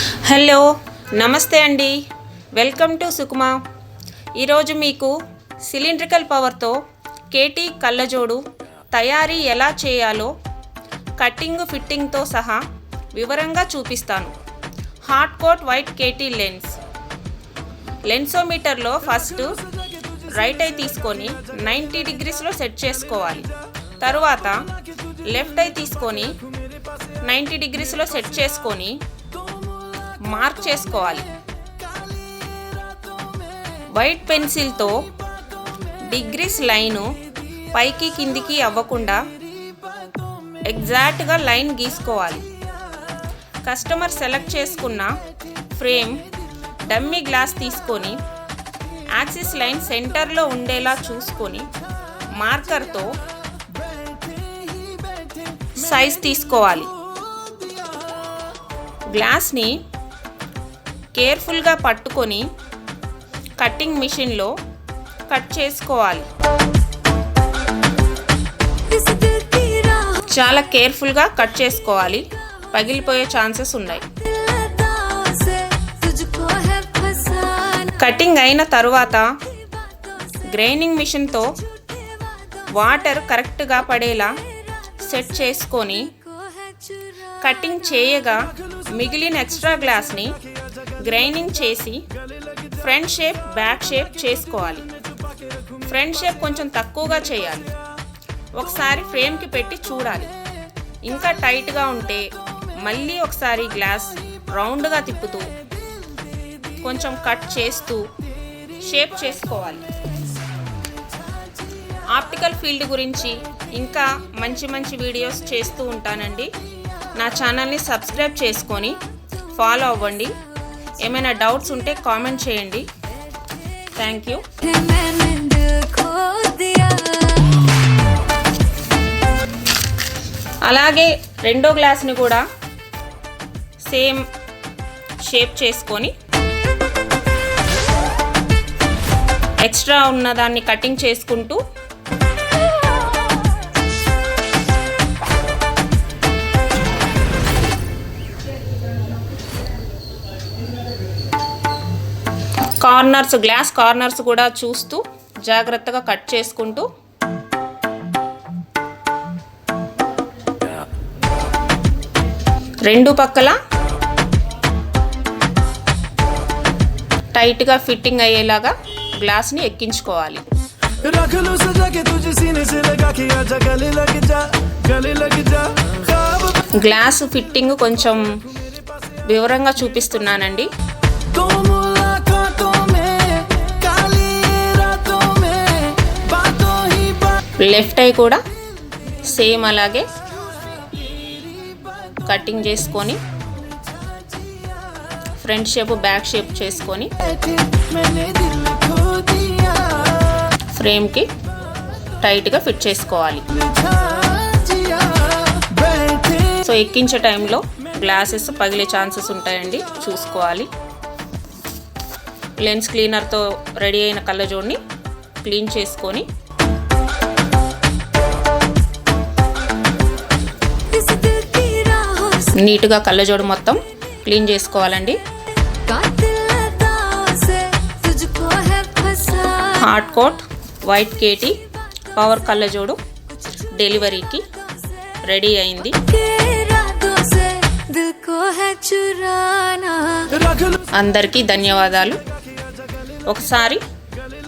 Hello నమస్తే అండి, welcome to Sukma. ఈరోజు మీకు సిలిండ్రికల్ పవర్తో కేటీ కళ్ళజోడు తయారీ ఎలా చేయాలో కటింగ్ ఫిట్టింగ్తో సహా వివరంగా చూపిస్తాను. హాట్ కోట్ వైట్ కేటీ లెన్సోమీటర్లో ఫస్ట్ రైట్ ఐ తీసుకొని 90 డిగ్రీస్లో సెట్ చేసుకోవాలి. తరువాత లెఫ్ట్ ఐ తీసుకొని 90 డిగ్రీస్లో సెట్ చేసుకొని మార్క్ చేసుకోవాలి. వైట్ పెన్సిల్తో డిగ్రీస్ లైను పైకి కిందికి అవ్వకుండా ఎగ్జాక్ట్గా లైన్ గీసుకోవాలి. కస్టమర్ సెలెక్ట్ చేసుకున్న ఫ్రేమ్ డమ్మీ గ్లాస్ తీసుకొని యాక్సిస్ లైన్ సెంటర్లో ఉండేలా చూసుకొని మార్కర్తో సైజ్ తీసుకోవాలి. గ్లాస్ని కేర్ఫుల్గా పట్టుకొని కటింగ్ మిషన్లో కట్ చేసుకోవాలి. చాలా కేర్ఫుల్గా కట్ చేసుకోవాలి, పగిలిపోయే ఛాన్సెస్ ఉన్నాయి. కటింగ్ అయిన తరువాత గ్రైండింగ్ మిషన్తో వాటర్ కరెక్ట్గా పడేలా సెట్ చేసుకొని కటింగ్ చేయగా మిగిలిన ఎక్స్ట్రా గ్లాస్ని గ్రైండింగ్ చేసి ఫ్రంట్ షేప్ బ్యాక్ షేప్ చేసుకోవాలి. ఫ్రంట్ షేప్ కొంచెం తక్కువగా చేయాలి. ఒకసారి ఫ్రేమ్కి పెట్టి చూడాలి. ఇంకా టైట్గా ఉంటే మళ్ళీ ఒకసారి గ్లాస్ రౌండ్గా తిప్పుతూ కొంచెం కట్ చేస్తూ షేప్ చేసుకోవాలి. ఆప్టికల్ ఫీల్డ్ గురించి ఇంకా మంచి వీడియోస్ చేస్తూ ఉంటానండి. నా ఛానల్ని సబ్స్క్రైబ్ చేసుకొని ఫాలో అవ్వండి. ఏమైనా డౌట్స్ ఉంటే కామెంట్ చేయండి. Thank you. అలాగే రెండో గ్లాస్ని కూడా సేమ్ షేప్ చేసుకొని ఎక్స్ట్రా ఉన్నదాన్ని కటింగ్ చేసుకుంటూ గ్లాస్ కార్నర్స్ కూడా చూస్తూ జాగ్రత్తగా కట్ చేసుకుంటూ రెండు పక్కల టైట్గా ఫిట్టింగ్ అయ్యేలాగా గ్లాస్ని ఎక్కించుకోవాలి. గ్లాస్ ఫిట్టింగ్ కొంచెం వివరంగా చూపిస్తున్నానండి. లెఫ్ట్ ఐ కూడా సేమ్ అలాగే కటింగ్ చేసుకొని ఫ్రంట్ షేప్ బ్యాక్ షేప్ చేసుకొని ఫ్రేమ్కి టైట్గా ఫిట్ చేసుకోవాలి. సో ఎక్కించే టైంలో గ్లాసెస్ పగిలే ఛాన్సెస్ ఉంటాయండి, చూసుకోవాలి. లెన్స్ క్లీనర్తో రెడీ అయిన కళ్ళజోడిని క్లీన్ చేసుకొని నీట్గా కళ్ళజోడు మొత్తం క్లీన్ చేసుకోవాలండి. Hot coat white KT power కళ్ళజోడు డెలివరీకి రెడీ అయింది. అందరికీ ధన్యవాదాలు. ఒకసారి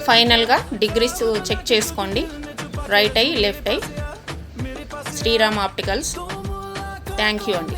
ఫైనల్గా డిగ్రీస్ చెక్ చేసుకోండి. Right eye left eye. Sriram opticals. Thank you అండి.